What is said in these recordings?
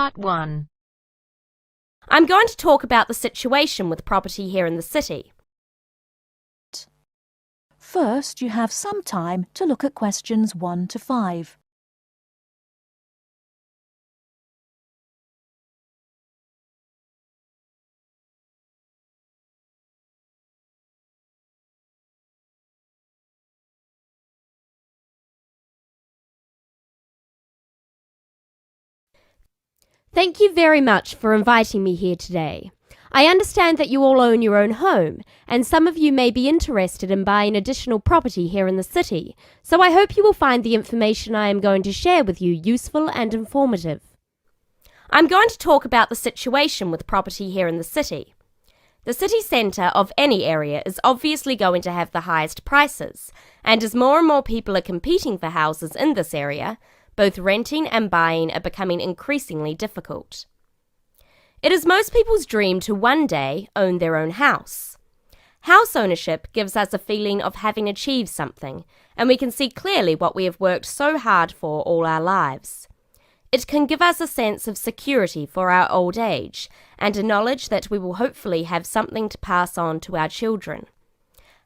Part 1. I'm going to talk about the situation with property here in the city. First, you have some time to look at questions 1 to 5. Thank you very much for inviting me here today. I understand that you all own your own home, and some of you may be interested in buying additional property here in the city, so I hope you will find the information I am going to share with you useful and informative. I'm going to talk about the situation with property here in the city. The city centre of any area is obviously going to have the highest prices, and as more and more people are competing for houses in this area, both renting and buying are becoming increasingly difficult. It is most people's dream to one day own their own house. House ownership gives us a feeling of having achieved something, and we can see clearly what we have worked so hard for all our lives. It can give us a sense of security for our old age, and a knowledge that we will hopefully have something to pass on to our children.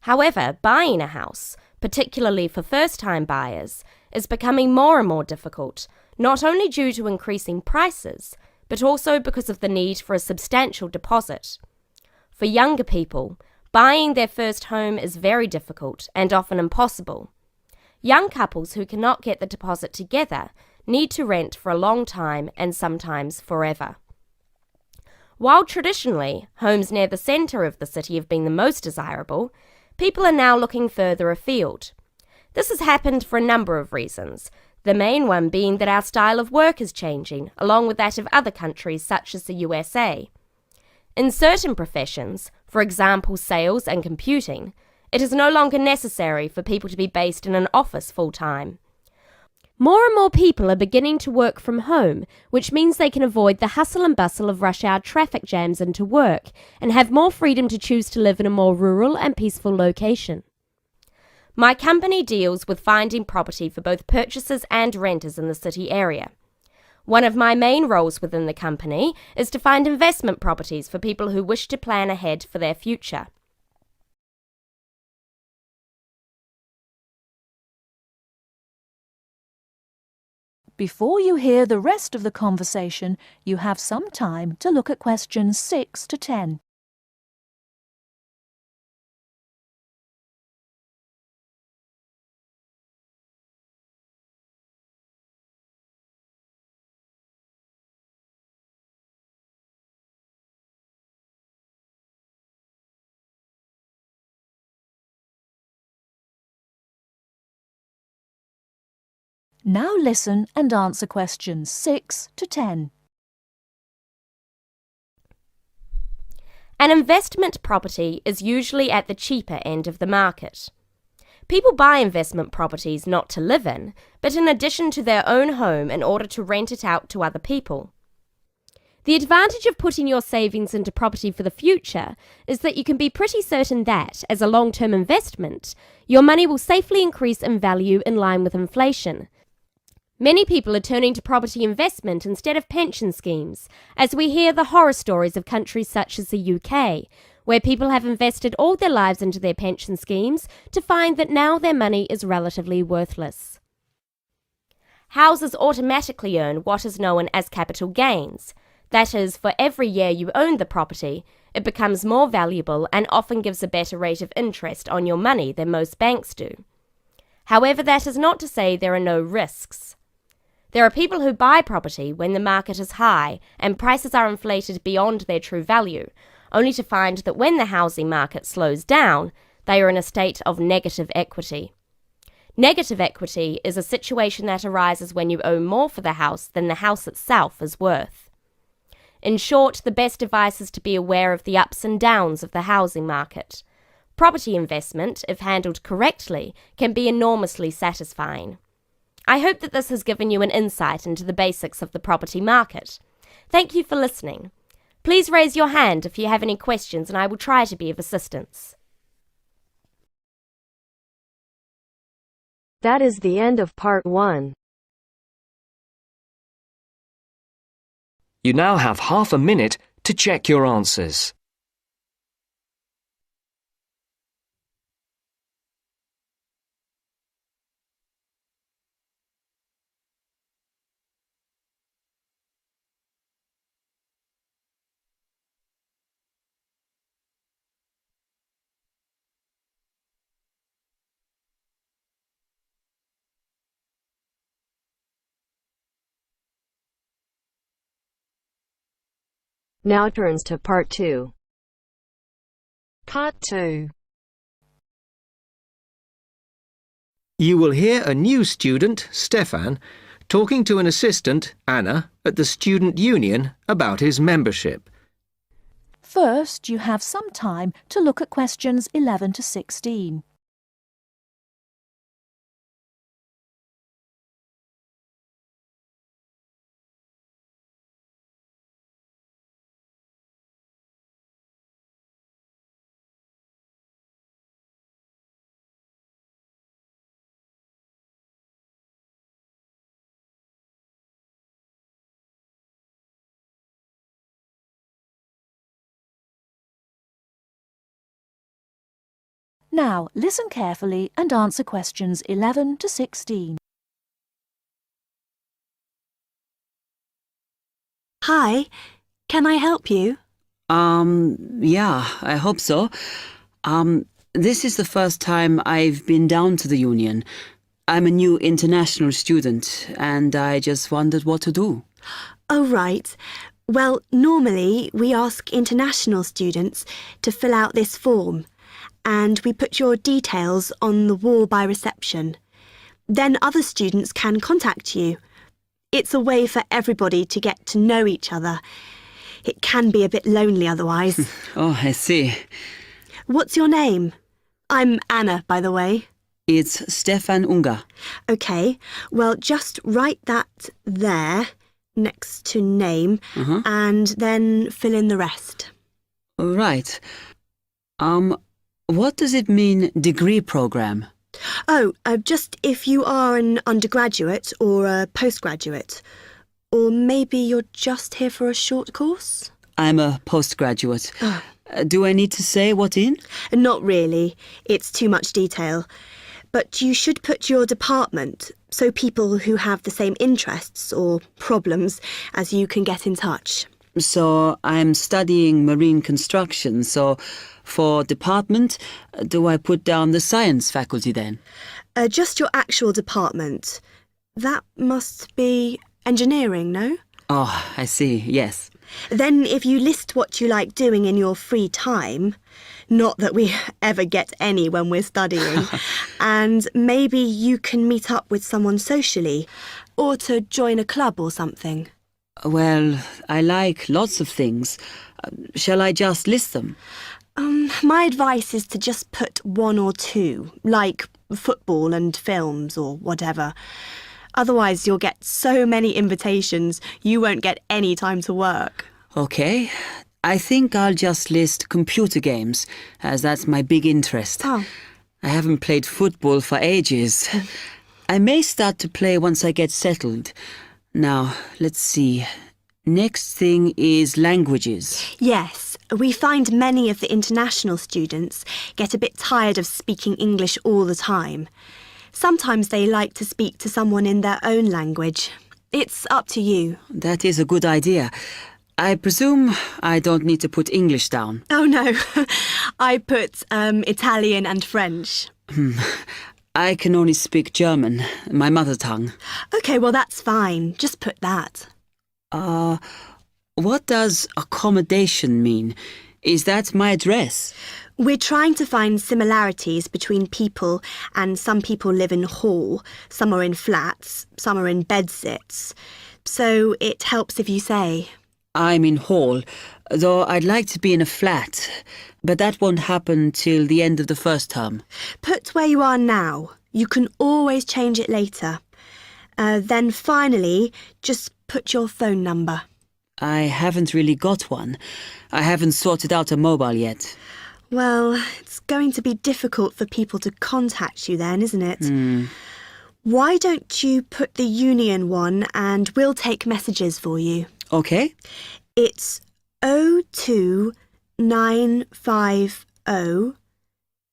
However, buying a house, particularly for first-time buyers, is becoming more and more difficult, not only due to increasing prices, but also because of the need for a substantial deposit. For younger people, buying their first home is very difficult and often impossible. Young couples who cannot get the deposit together need to rent for a long time and sometimes forever. While traditionally, homes near the centre of the city have been the most desirable, people are now looking further afield. This has happened for a number of reasons, the main one being that our style of work is changing, along with that of other countries such as the USA. In certain professions, for example sales and computing, it is no longer necessary for people to be based in an office full-time. More and more people are beginning to work from home, which means they can avoid the hustle and bustle of rush hour traffic jams into work, and have more freedom to choose to live in a more rural and peaceful location. My company deals with finding property for both purchasers and renters in the city area. One of my main roles within the company is to find investment properties for people who wish to plan ahead for their future. Before you hear the rest of the conversation, you have some time to look at questions 6 to 10. Now listen and answer questions 6 to 10. An investment property is usually at the cheaper end of the market. People buy investment properties not to live in, but in addition to their own home in order to rent it out to other people. The advantage of putting your savings into property for the future is that you can be pretty certain that, as a long-term investment, your money will safely increase in value in line with inflation. Many people are turning to property investment instead of pension schemes, as we hear the horror stories of countries such as the UK, where people have invested all their lives into their pension schemes to find that now their money is relatively worthless. Houses automatically earn what is known as capital gains. That is, for every year you own the property, it becomes more valuable and often gives a better rate of interest on your money than most banks do. However, that is not to say there are no risks. There are people who buy property when the market is high and prices are inflated beyond their true value, only to find that when the housing market slows down, they are in a state of negative equity. Negative equity is a situation that arises when you owe more for the house than the house itself is worth. In short, the best advice is to be aware of the ups and downs of the housing market. Property investment, if handled correctly, can be enormously satisfying. I hope that this has given you an insight into the basics of the property market. Thank you for listening. Please raise your hand if you have any questions and I will try to be of assistance. That is the end of part 1. You now have half a minute to check your answers. Now turns to Part 2. Part 2. You will hear a new student, Stefan, talking to an assistant, Anna, at the student union about his membership. First, you have some time to look at questions 11 to 16. Now, listen carefully and answer questions 11 to 16. Hi, can I help you? Yeah, I hope so. This is the first time I've been down to the union. I'm a new international student, and I just wondered what to do. Oh, right. Well, normally we ask international students to fill out this form, and we put your details on the wall by reception. Then other students can contact you. It's a way for everybody to get to know each other. It can be a bit lonely otherwise. Oh, I see. What's your name? I'm Anna, by the way. It's Stefan Unger. OK, well, just write that there, next to name, and then fill in the rest. Right. What does it mean, degree program? Oh, just if you are an undergraduate or a postgraduate. Or maybe you're just here for a short course? I'm a postgraduate. Oh. Do I need to say what in? Not really. It's too much detail. But you should put your department, so people who have the same interests or problems as you can get in touch. So I'm studying marine construction, so for department, do I put down the science faculty then? Just your actual department. That must be engineering, no? Oh, I see, yes. Then if you list what you like doing in your free time, not that we ever get any when we're studying, and maybe you can meet up with someone socially, or to join a club or something. Well, I like lots of things. Shall I just list them? My advice is to just put one or two, like football and films or whatever. Otherwise, you'll get so many invitations, you won't get any time to work. Okay. I think I'll just list computer games, as that's my big interest. Oh. I haven't played football for ages. I may start to play once I get settled. Now, let's see. Next thing is languages. Yes, we find many of the international students get a bit tired of speaking English all the time. Sometimes they like to speak to someone in their own language. It's up to you. That is a good idea. I presume I don't need to put English down. Oh no, I put Italian and French. I can only speak German, my mother tongue. OK, well that's fine. Just put that. What does accommodation mean? Is that my address? We're trying to find similarities between people, and some people live in hall, some are in flats, some are in bedsits. So it helps if you say. I'm in hall, though I'd like to be in a flat, but that won't happen till the end of the first term. Put where you are now. You can always change it later. Then finally, just put your phone number. I haven't really got one. I haven't sorted out a mobile yet. Well, it's going to be difficult for people to contact you then, isn't it? Why don't you put the union one and we'll take messages for you? Okay. It's 02950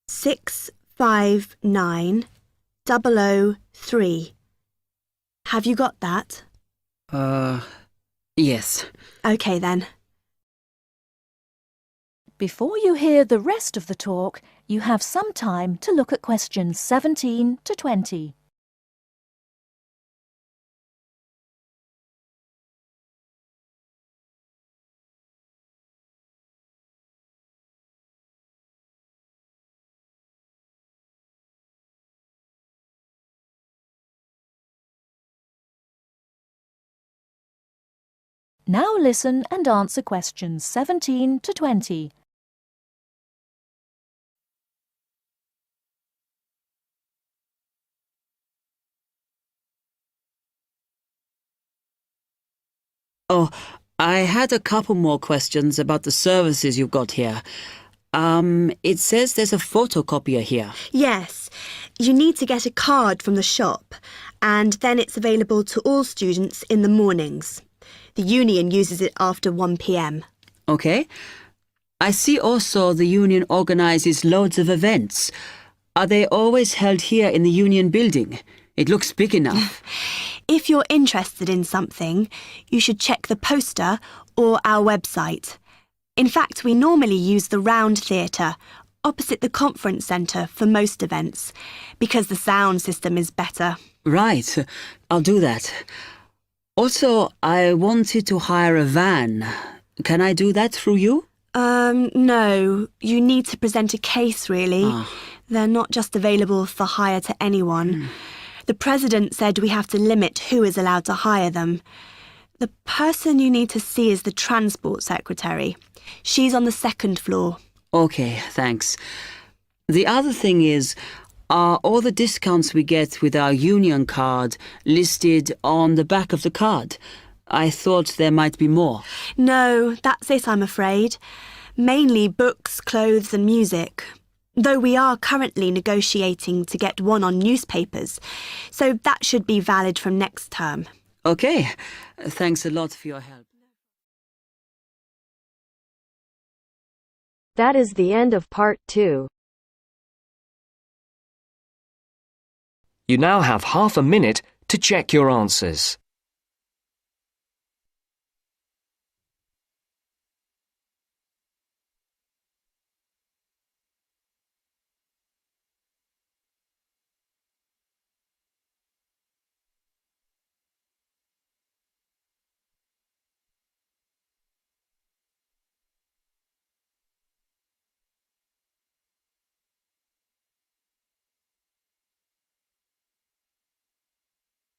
659 003. Have you got that? Yes. OK then. Before you hear the rest of the talk, you have some time to look at questions 17 to 20. Now listen and answer questions 17 to 20. Oh, I had a couple more questions about the services you've got here. It says there's a photocopier here. Yes, you need to get a card from the shop, and then it's available to all students in the mornings. The union uses it after 1 p.m. Okay. I see also the union organises loads of events. Are they always held here in the union building? It looks big enough. If you're interested in something, you should check the poster or our website. In fact, we normally use the Round Theatre, opposite the conference centre for most events, because the sound system is better. Right. I'll do that. Also, I wanted to hire a van. Can I do that through you? No. You need to present a case, really. They're not just available for hire to anyone. The president said we have to limit who is allowed to hire them. The person you need to see is the transport secretary. She's on the 2nd floor. Okay, thanks. The other thing is, are all the discounts we get with our union card listed on the back of the card? I thought there might be more. No, that's it, I'm afraid. Mainly books, clothes and music. Though we are currently negotiating to get one on newspapers, so that should be valid from next term. Okay, thanks a lot for your help. That is the end of part 2. You now have half a minute to check your answers.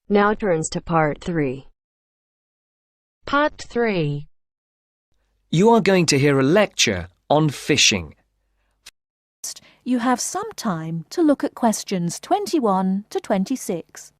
Now turns to part 3. Part 3. You are going to hear a lecture on fishing. You have some time to look at questions 21 to 26.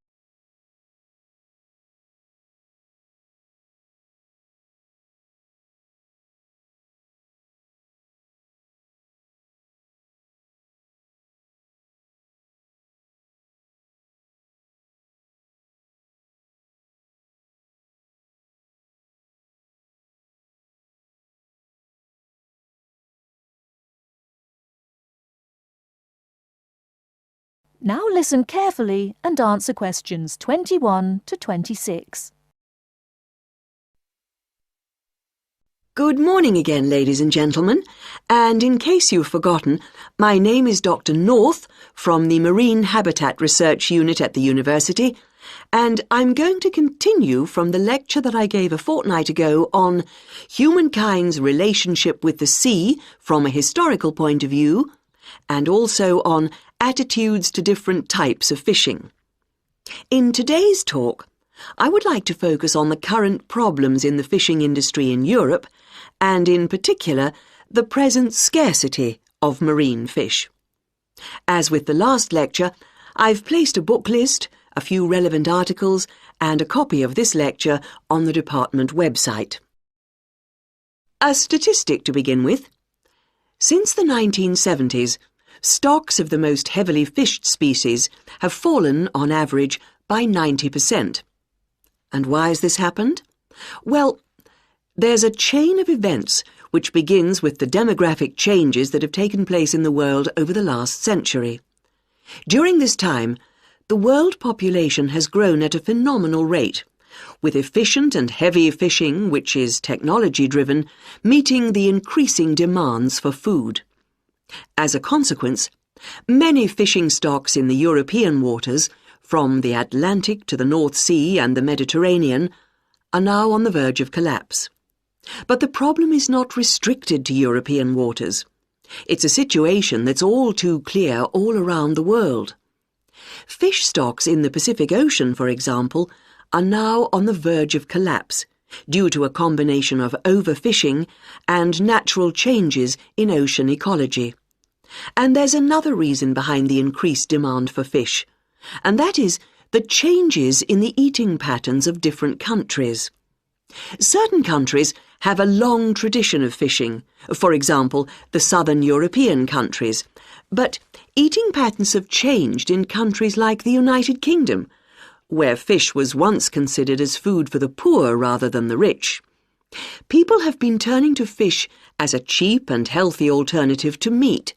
Now listen carefully and answer questions 21 to 26. Good morning again, ladies and gentlemen. And in case you've forgotten, my name is Dr. North from the Marine Habitat Research Unit at the university, and I'm going to continue from the lecture that I gave a fortnight ago on humankind's relationship with the sea from a historical point of view, and also on attitudes to different types of fishing. In today's talk, I would like to focus on the current problems in the fishing industry in Europe, and in particular, the present scarcity of marine fish. As with the last lecture, I've placed a book list, a few relevant articles, and a copy of this lecture on the department website. A statistic to begin with. Since the 1970s, stocks of the most heavily fished species have fallen on average by 90%. And why has this happened? Well, There's a chain of events which begins with the demographic changes that have taken place in the world over the last century. During this time, the world population has grown at a phenomenal rate, with efficient and heavy fishing, which is technology-driven, meeting the increasing demands for food. As a consequence, many fishing stocks in the European waters, from the Atlantic to the North Sea and the Mediterranean, are now on the verge of collapse. But the problem is not restricted to European waters. It's a situation that's all too clear all around the world. Fish stocks in the Pacific Ocean, for example, are now on the verge of collapse due to a combination of overfishing and natural changes in ocean ecology. And there's another reason behind the increased demand for fish, and that is the changes in the eating patterns of different countries. Certain countries have a long tradition of fishing, for example, the southern European countries, but eating patterns have changed in countries like the United Kingdom, where fish was once considered as food for the poor rather than the rich. People have been turning to fish as a cheap and healthy alternative to meat,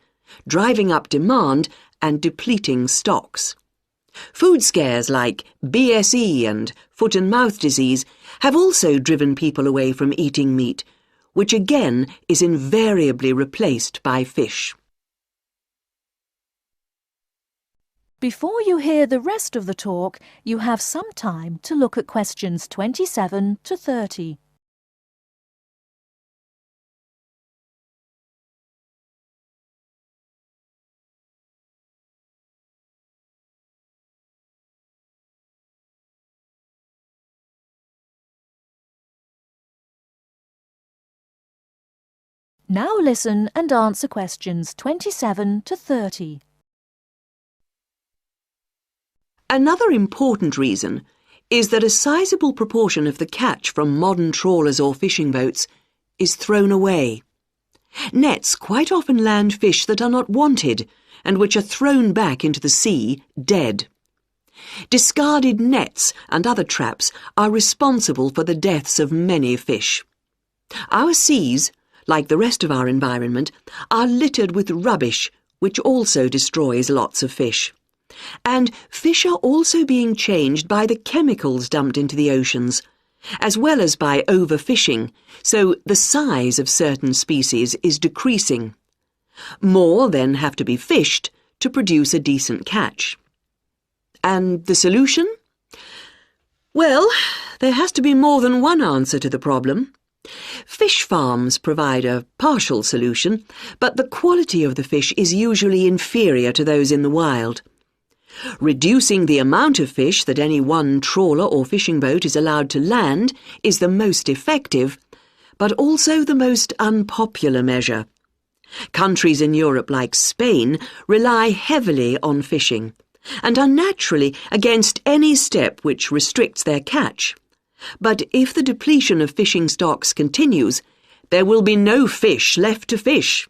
driving up demand and depleting stocks. Food scares like BSE and foot and mouth disease have also driven people away from eating meat, which again is invariably replaced by fish. Before you hear the rest of the talk, you have some time to look at questions 27 to 30. Now listen and answer questions 27 to 30. Another important reason is that a sizable proportion of the catch from modern trawlers or fishing boats is thrown away. Nets quite often land fish that are not wanted and which are thrown back into the sea dead. Discarded nets and other traps are responsible for the deaths of many fish. Our seas, like the rest of our environment, are littered with rubbish, which also destroys lots of fish. And fish are also being changed by the chemicals dumped into the oceans, as well as by overfishing, so the size of certain species is decreasing. More then have to be fished to produce a decent catch. And the solution? Well, there has to be more than one answer to the problem. Fish farms provide a partial solution, but the quality of the fish is usually inferior to those in the wild. Reducing the amount of fish that any one trawler or fishing boat is allowed to land is the most effective, but also the most unpopular measure. Countries in Europe like Spain rely heavily on fishing and are naturally against any step which restricts their catch. But if the depletion of fishing stocks continues, there will be no fish left to fish.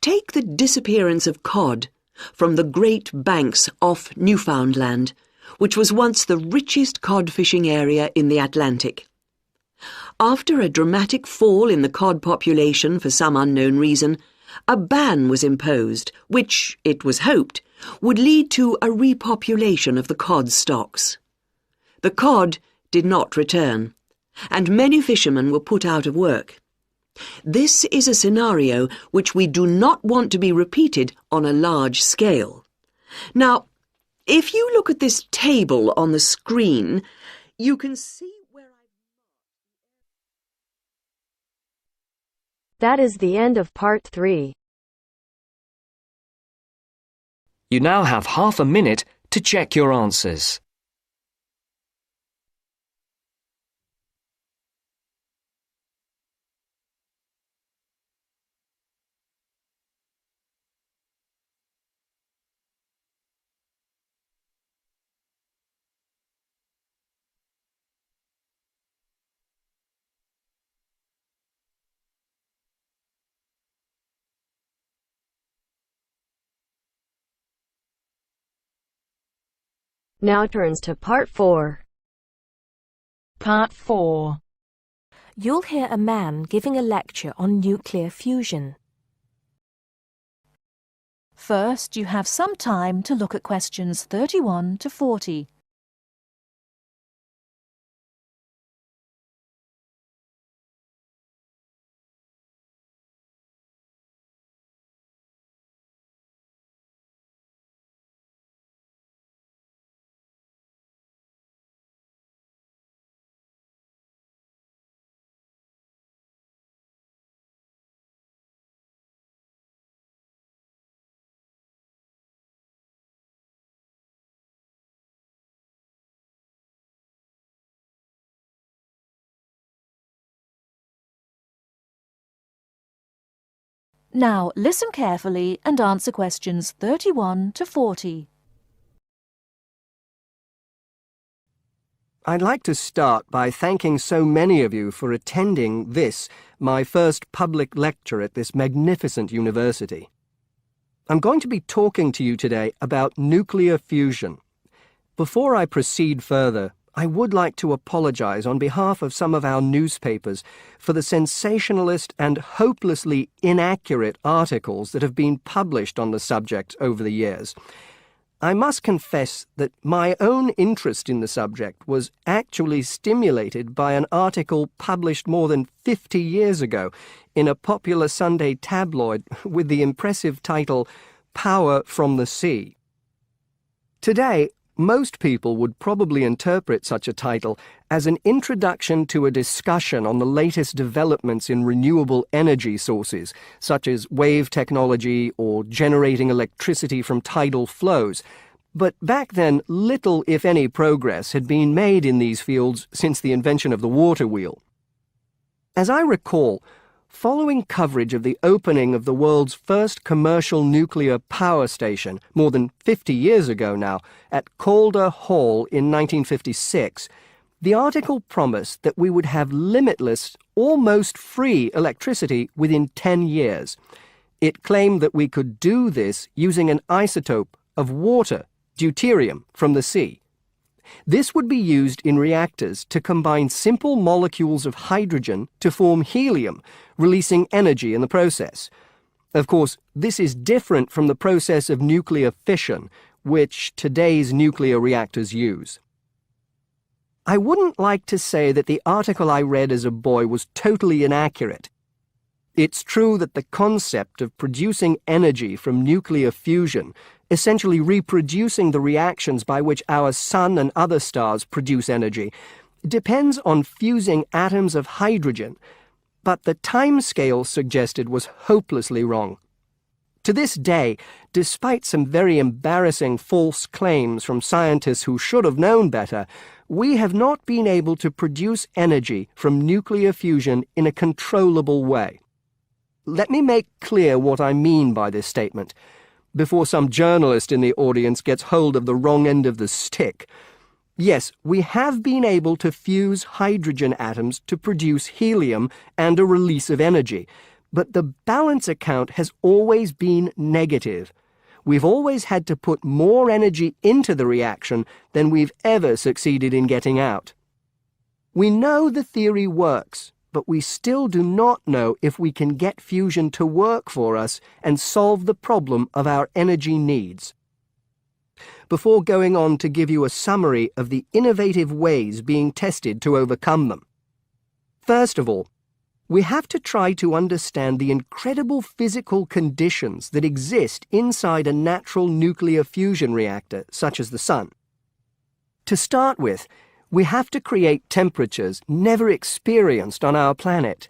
Take the disappearance of cod from the Great Banks off Newfoundland, which was once the richest cod fishing area in the Atlantic. After a dramatic fall in the cod population for some unknown reason, a ban was imposed, which, it was hoped, would lead to a repopulation of the cod stocks. The cod did not return, and many fishermen were put out of work. This is a scenario which we do not want to be repeated on a large scale. Now, if you look at this table on the screen, you can see where That is the end of part 3. You now have half a minute to check your answers. Now turns to part 4. Part 4. you'll hear a man giving a lecture on nuclear fusion. First, you have some time to look at questions 31 to 40. Now listen carefully and answer questions 31 to 40. I'd like to start by thanking so many of you for attending this, my first public lecture at this magnificent university. I'm going to be talking to you today about nuclear fusion. Before I proceed further, I would like to apologize on behalf of some of our newspapers for the sensationalist and hopelessly inaccurate articles that have been published on the subject over the years. I must confess that my own interest in the subject was actually stimulated by an article published more than 50 years ago in a popular Sunday tabloid with the impressive title, Power from the Sea. Today, most people would probably interpret such a title as an introduction to a discussion on the latest developments in renewable energy sources, such as wave technology or generating electricity from tidal flows. But back then, little, if any, progress had been made in these fields since the invention of the water wheel. As I recall, following coverage of the opening of the world's first commercial nuclear power station, more than 50 years ago now, at Calder Hall in 1956, the article promised that we would have limitless, almost free electricity within 10 years. It claimed that we could do this using an isotope of water, deuterium, from the sea. This would be used in reactors to combine simple molecules of hydrogen to form helium, releasing energy in the process. Of course, this is different from the process of nuclear fission, which today's nuclear reactors use. I wouldn't like to say that the article I read as a boy was totally inaccurate. It's true that the concept of producing energy from nuclear fusion, essentially reproducing the reactions by which our sun and other stars produce energy, depends on fusing atoms of hydrogen, but the timescale suggested was hopelessly wrong. To this day, despite some very embarrassing false claims from scientists who should have known better, we have not been able to produce energy from nuclear fusion in a controllable way. Let me make clear what I mean by this statement, before some journalist in the audience gets hold of the wrong end of the stick. Yes, we have been able to fuse hydrogen atoms to produce helium and a release of energy, but the balance account has always been negative. We've always had to put more energy into the reaction than we've ever succeeded in getting out. We know the theory works, but we still do not know if we can get fusion to work for us and solve the problem of our energy needs. Before going on to give you a summary of the innovative ways being tested to overcome them. First of all, we have to try to understand the incredible physical conditions that exist inside a natural nuclear fusion reactor, such as the sun. To start with, we have to create temperatures never experienced on our planet.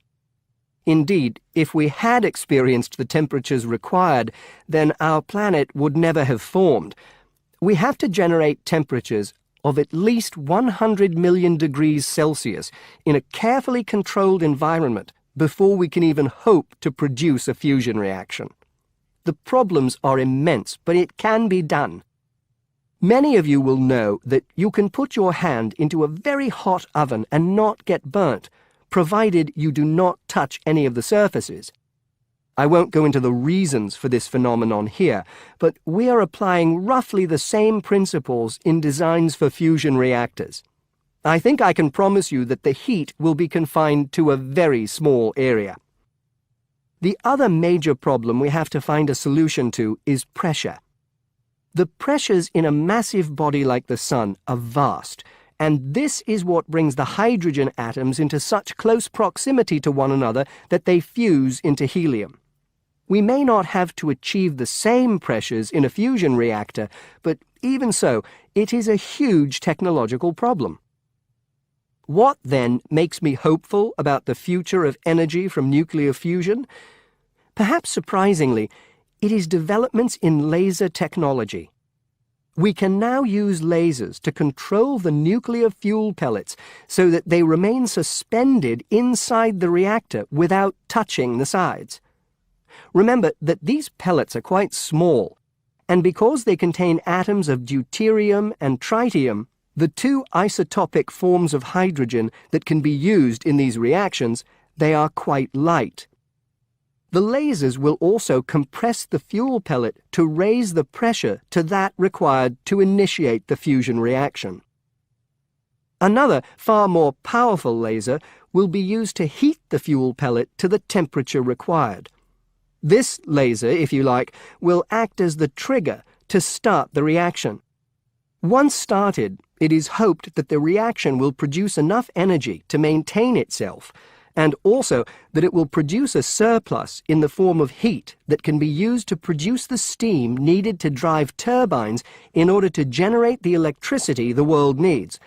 Indeed, if we had experienced the temperatures required, then our planet would never have formed. We have to generate temperatures of at least 100 million degrees Celsius in a carefully controlled environment before we can even hope to produce a fusion reaction. The problems are immense, but it can be done. Many of you will know that you can put your hand into a very hot oven and not get burnt, provided you do not touch any of the surfaces. I won't go into the reasons for this phenomenon here, but we are applying roughly the same principles in designs for fusion reactors. I think I can promise you that the heat will be confined to a very small area. The other major problem we have to find a solution to is pressure. The pressures in a massive body like the Sun are vast, and this is what brings the hydrogen atoms into such close proximity to one another that they fuse into helium. We may not have to achieve the same pressures in a fusion reactor, but even so, it is a huge technological problem. What, then, makes me hopeful about the future of energy from nuclear fusion? Perhaps surprisingly, it is developments in laser technology. We can now use lasers to control the nuclear fuel pellets so that they remain suspended inside the reactor without touching the sides. Remember that these pellets are quite small, and because they contain atoms of deuterium and tritium, the two isotopic forms of hydrogen that can be used in these reactions, they are quite light. The lasers will also compress the fuel pellet to raise the pressure to that required to initiate the fusion reaction. Another, far more powerful laser will be used to heat the fuel pellet to the temperature required. This laser, if you like, will act as the trigger to start the reaction. Once started, it is hoped that the reaction will produce enough energy to maintain itself, and also that it will produce a surplus in the form of heat that can be used to produce the steam needed to drive turbines in order to generate the electricity the world needs.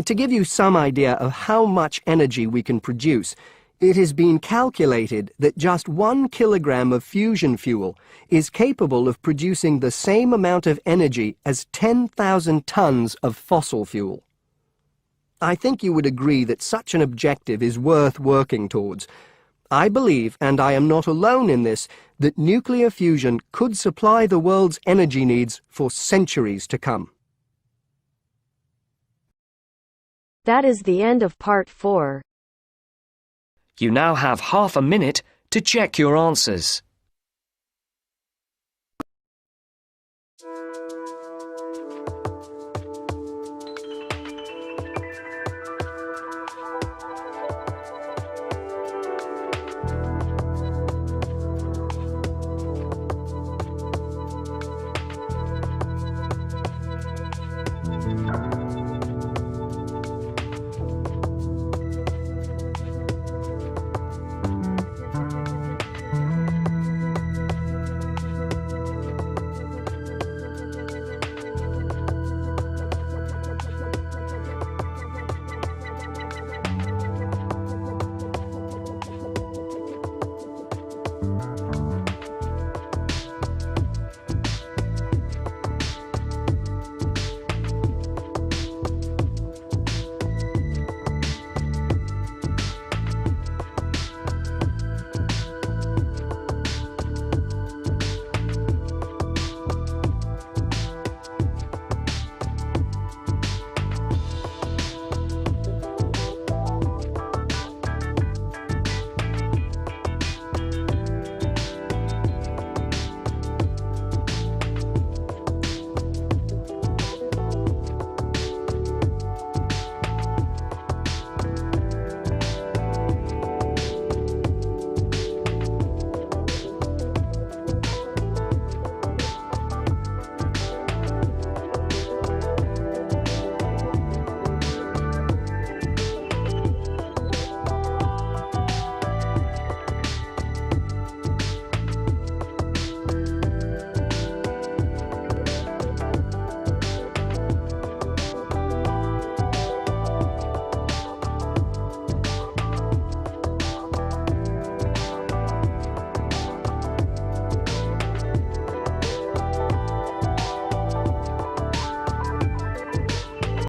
To give you some idea of how much energy we can produce, it has been calculated that just 1 kilogram of fusion fuel is capable of producing the same amount of energy as 10,000 tons of fossil fuel. I think you would agree that such an objective is worth working towards. I believe, and I am not alone in this, that nuclear fusion could supply the world's energy needs for centuries to come. That is the end of part 4. You now have half a minute to check your answers.